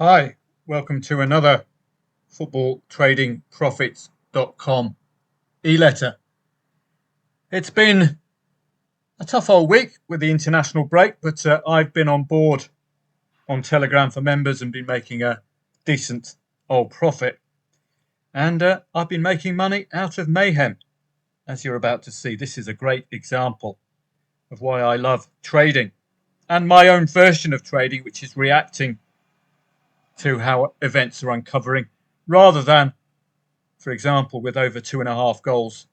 Hi, welcome to another footballtradingprofits.com e-letter. It's been a tough old week with the international break, but I've been on board on Telegram for members and been making a decent old profit. And I've been making money out of Mayhem, as you're about to see. This is a great example of why I love trading and my own version of trading, which is reacting to how events are uncovering, rather than, for example, with over 2.5 goals,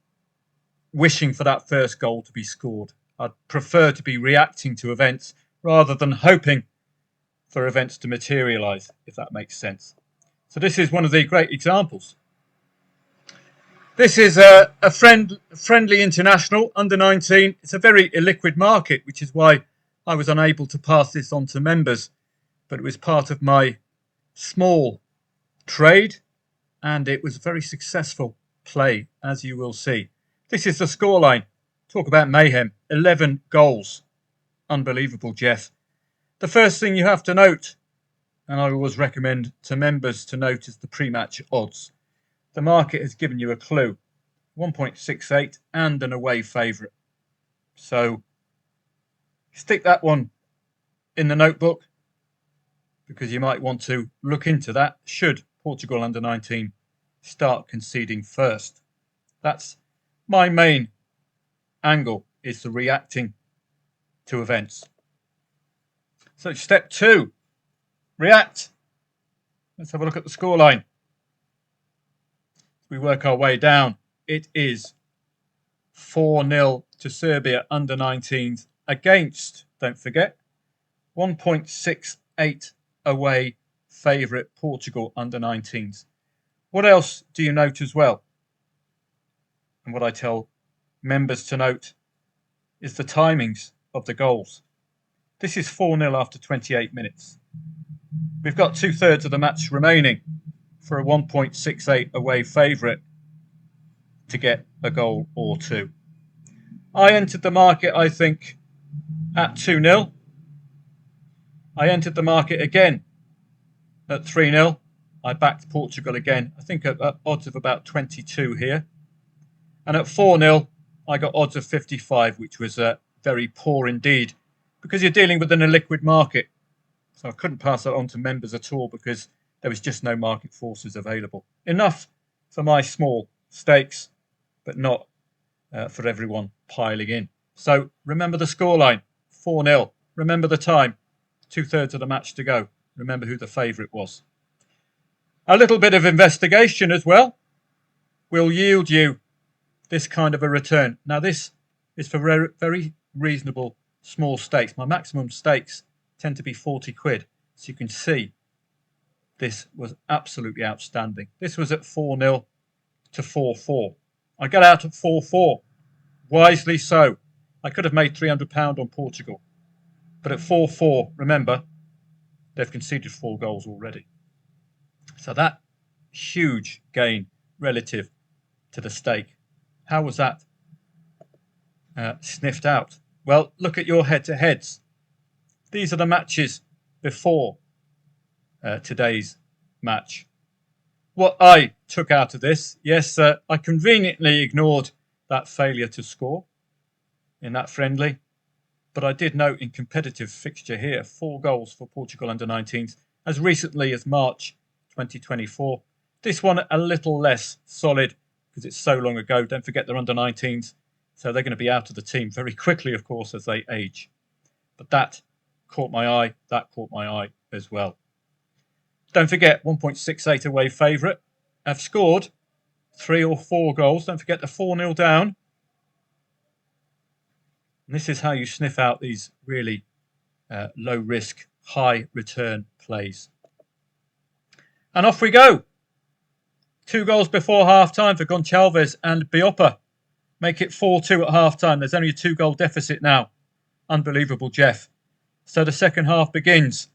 wishing for that first goal to be scored. I'd prefer to be reacting to events rather than hoping for events to materialize, if that makes sense. So this is one of the great examples. This is a friendly international, under 19. It's a very illiquid market, which is why I was unable to pass this on to members, but it was part of my small trade, and it was a very successful play, as you will see. This is the scoreline. Talk about mayhem. 11 goals. Unbelievable, Jeff. The first thing you have to note, and I always recommend to members to note, is the pre-match odds. The market has given you a clue. 1.68 and an away favourite. So stick that one in the notebook, because you might want to look into that should Portugal under 19 start conceding first. That's my main angle, is the reacting to events. So step 2, react. Let's have a look at the scoreline. We work our way down. It is 4-0 to Serbia under 19s against, don't forget, 1.68 away favourite Portugal under 19s. What else do you note as well? And what I tell members to note is the timings of the goals. This is 4-0 after 28 minutes. We've got 2/3 of the match remaining for a 1.68 away favourite to get a goal or two. I entered the market, I think, at 2-0. I entered the market again at 3-0. I backed Portugal again, I think at odds of about 22 here. And at 4-0, I got odds of 55, which was very poor indeed, because you're dealing with an illiquid market. So I couldn't pass that on to members at all because there was just no market forces available. Enough for my small stakes, but not for everyone piling in. So remember the scoreline, 4-0. Remember the time, 2/3 of the match to go. Remember who the favourite was. A little bit of investigation as well will yield you this kind of a return. Now this is for very reasonable small stakes. My maximum stakes tend to be 40 quid. So you can see this was absolutely outstanding. This was at 4-0 to 4-4. I got out at 4-4. Wisely so. I could have made £300 on Portugal. But at 4-4, remember, they've conceded 4 goals already. So that huge gain relative to the stake. How was that sniffed out? Well, look at your head-to-heads. These are the matches before today's match. What I took out of this, yes, I conveniently ignored that failure to score in that friendly. But I did note in competitive fixture here, 4 goals for Portugal under 19s as recently as March 2024. This one a little less solid because it's so long ago. Don't forget they're under 19s, so they're going to be out of the team very quickly, of course, as they age. But that caught my eye. That caught my eye as well. Don't forget, 1.68 away favourite. Have scored 3 or 4 goals. Don't forget the 4-0 down. And this is how you sniff out these really low risk, high return plays. And off we go. 2 goals before half time for Gonçalves and Bioppa. Make it 4-2 at half time. There's only a 2-goal deficit now. Unbelievable, Jeff. So the second half begins.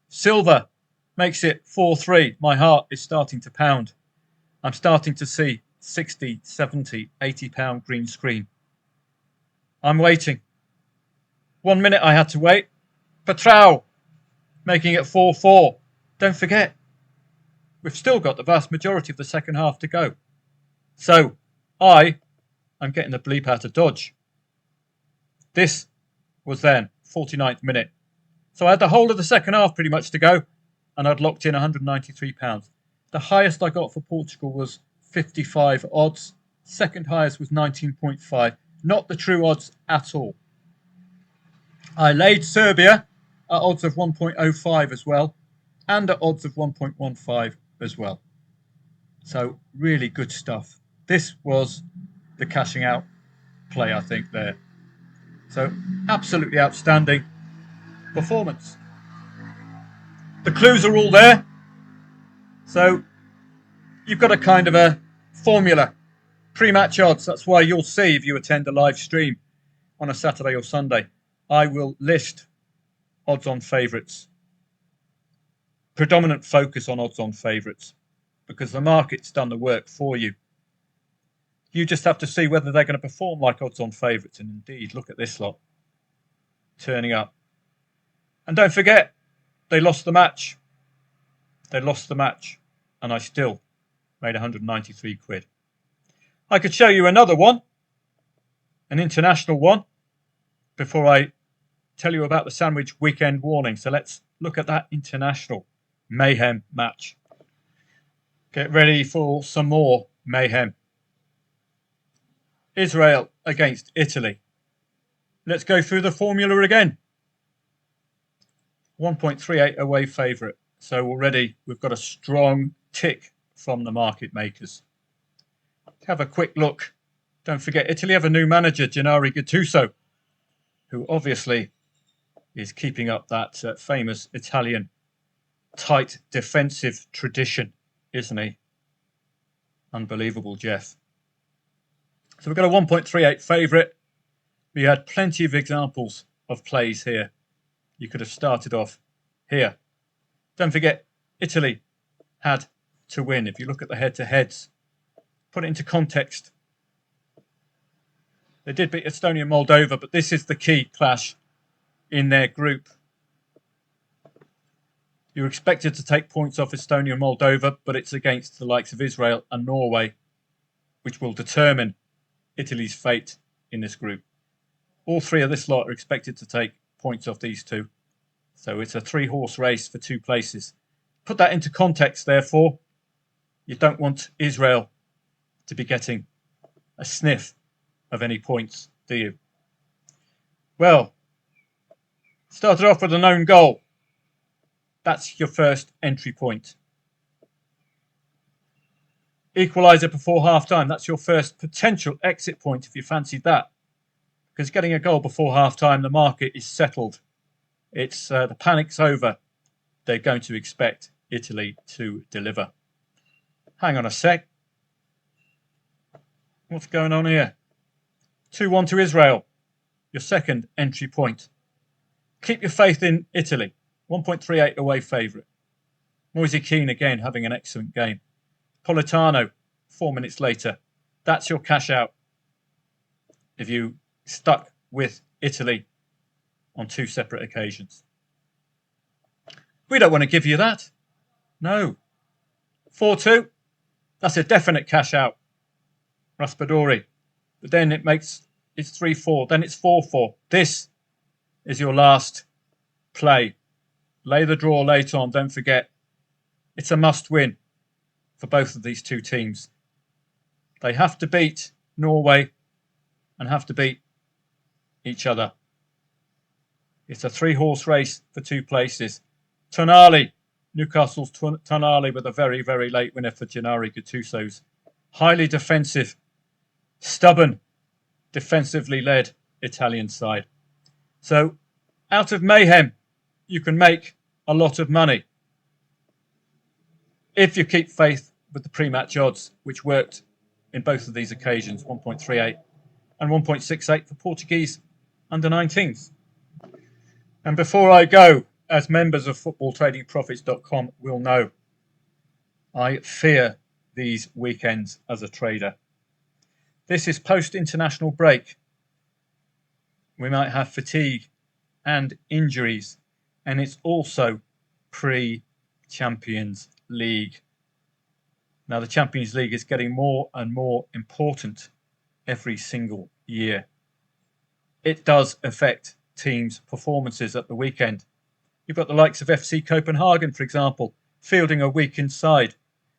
Silva makes it 4-3. My heart is starting to pound. I'm starting to see 60, 70, 80 pound green screen. I'm waiting. 1 minute I had to wait. Patrao making it 4-4. don't forget, we've still got the vast majority of the second half to go. So I'm getting the bleep out of Dodge. This was then 49th minute. So I had the whole of the second half pretty much to go, and I'd locked in £193. The highest I got for Portugal was 55 odds. Second highest was 19.5. Not the true odds at all. I laid Serbia at odds of 1.05 as well, and at odds of 1.15 as well. So really good stuff. This was the cashing out play, I think, there. So absolutely outstanding performance. The clues are all there. So you've got a kind of a formula. Pre-match odds. That's why you'll see if you attend a live stream on a Saturday or Sunday, I will list odds on favourites. Predominant focus on odds on favourites because the market's done the work for you. You just have to see whether they're going to perform like odds on favourites. And indeed, look at this lot turning up. And don't forget, they lost the match. They lost the match. And I still made 193 quid. I could show you another one, an international one, before I tell you about the sandwich weekend warning. So let's look at that international Mayhem match. Get ready for some more Mayhem. Israel against Italy. Let's go through the formula again. 1.38 away favourite. So already we've got a strong tick from the market makers. Have a quick look. Don't forget, Italy have a new manager, Genaro Gattuso, who obviously is keeping up that famous Italian tight defensive tradition, isn't he? Unbelievable, Jeff. So we've got a 1.38 favourite. We had plenty of examples of plays here. You could have started off here. Don't forget, Italy had to win. If you look at the head-to-heads, put it into context. They did beat Estonia and Moldova, but this is the key clash in their group. You're expected to take points off Estonia and Moldova, but it's against the likes of Israel and Norway, which will determine Italy's fate in this group. All three of this lot are expected to take points off these two. So it's a three-horse race for two places. Put that into context, therefore. You don't want Israel to be getting a sniff of any points, do you? Well, started off with a known goal. That's your first entry point. Equaliser before half-time. That's your first potential exit point if you fancied that. Because getting a goal before half-time, the market is settled. It's the panic's over. They're going to expect Italy to deliver. Hang on a sec. What's going on here? 2-1 to Israel. Your second entry point. Keep your faith in Italy. 1.38 away favourite. Moise Kean again having an excellent game. Politano, 4 minutes later. That's your cash out. If you stuck with Italy on two separate occasions. We don't want to give you that. No. 4-2. That's a definite cash out. Raspadori. But then it's 3-4. Then it's 4-4. This is your last play. Lay the draw late on. Don't forget. It's a must win for both of these two teams. They have to beat Norway and have to beat each other. It's a three-horse race for two places. Tonali, Newcastle's Tonali with a very, very late winner for Genaro Gattuso's highly defensive, stubborn, defensively led Italian side. So out of Mayhem, you can make a lot of money if you keep faith with the pre-match odds, which worked in both of these occasions, 1.38 and 1.68 for Portuguese under-19s. And before I go, as members of footballtradingprofits.com will know, I fear these weekends as a trader. This is post-international break. We might have fatigue and injuries, and it's also pre Champions League. Now, the Champions League is getting more and more important every single year. It does affect teams' performances at the weekend. You've got the likes of FC Copenhagen, for example, fielding a weakened side.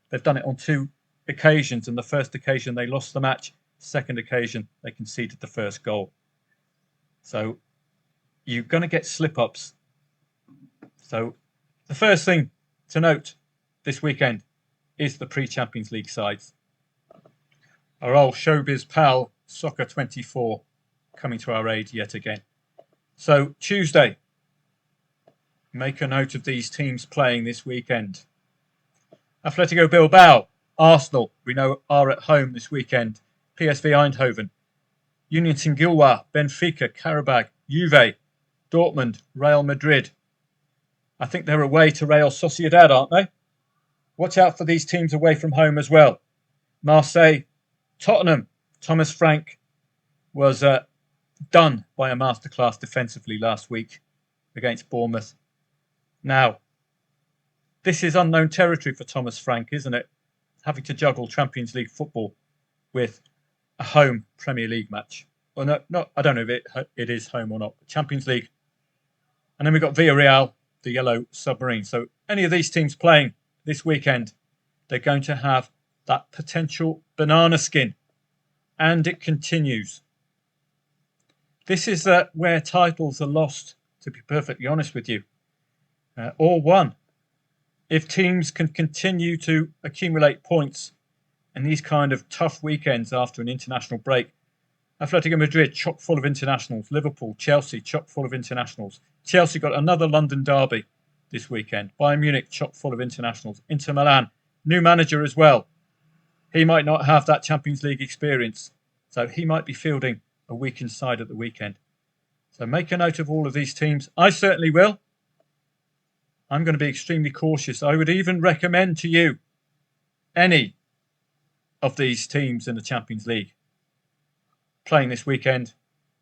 They've done it on 2 occasions, and the first occasion they lost the match. Second occasion they conceded the first goal. So you're going to get slip-ups. So the first thing to note this weekend is the pre-Champions League sides. Our old showbiz pal, Soccer 24, coming to our aid yet again. So Tuesday, make a note of these teams playing this weekend. Atletico Bilbao, Arsenal, we know, are at home this weekend. PSV Eindhoven, Union Saint-Gilloise, Benfica, Karabag, Juve, Dortmund, Real Madrid. I think they're away to Real Sociedad, aren't they? Watch out for these teams away from home as well. Marseille, Tottenham. Thomas Frank was done by a masterclass defensively last week against Bournemouth. Now, this is unknown territory for Thomas Frank, isn't it? Having to juggle Champions League football with a home Premier League match. Well, no, I don't know if it is home or not. Champions League. And then we've got Villarreal, the Yellow Submarine. So any of these teams playing this weekend, they're going to have that potential banana skin. And it continues. This is where titles are lost, to be perfectly honest with you. Or won. If teams can continue to accumulate points in these kind of tough weekends after an international break. Atletico Madrid, chock full of internationals. Liverpool, Chelsea, chock full of internationals. Chelsea got another London derby this weekend. Bayern Munich, chock full of internationals. Inter Milan, new manager as well. He might not have that Champions League experience, so he might be fielding a weakened side at the weekend. So make a note of all of these teams. I certainly will. I'm going to be extremely cautious. I would even recommend to you any of these teams in the Champions League playing this weekend,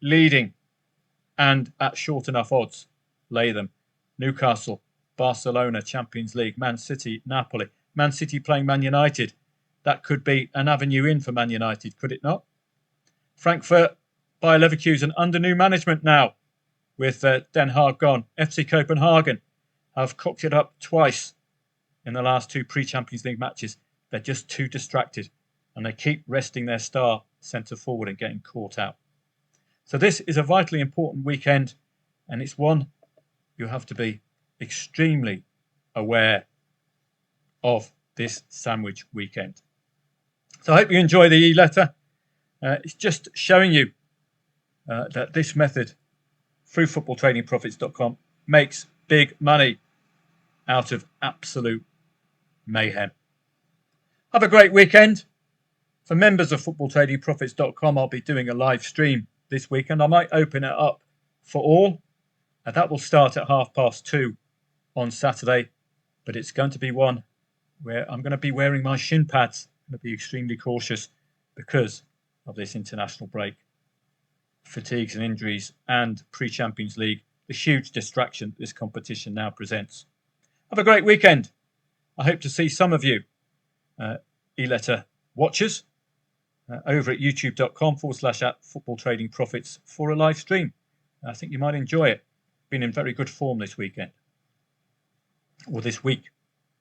leading, and at short enough odds, lay them. Newcastle, Barcelona, Champions League, Man City, Napoli. Man City playing Man United. That could be an avenue in for Man United, could it not? Frankfurt, Bayer Leverkusen under new management now with Den Haag gone. FC Copenhagen have cocked it up twice in the last 2 pre-Champions League matches. They're just too distracted and they keep resting their star centre forward and getting caught out. So this is a vitally important weekend and it's one you have to be extremely aware of this sandwich weekend. So I hope you enjoy the e-letter. It's just showing you that this method through footballtradingprofits.com makes big money out of absolute mayhem. Have a great weekend. For members of footballtradingprofits.com, I'll be doing a live stream this weekend. I might open it up for all. That will start at 2:30 on Saturday, but it's going to be one where I'm going to be wearing my shin pads. I'm going to be extremely cautious because of this international break, fatigues and injuries, and pre-Champions League, the huge distraction this competition now presents. Have a great weekend. I hope to see some of you e-letter watchers over at youtube.com/@footballtradingprofits for a live stream. I think you might enjoy it. Been in very good form this weekend, or this week.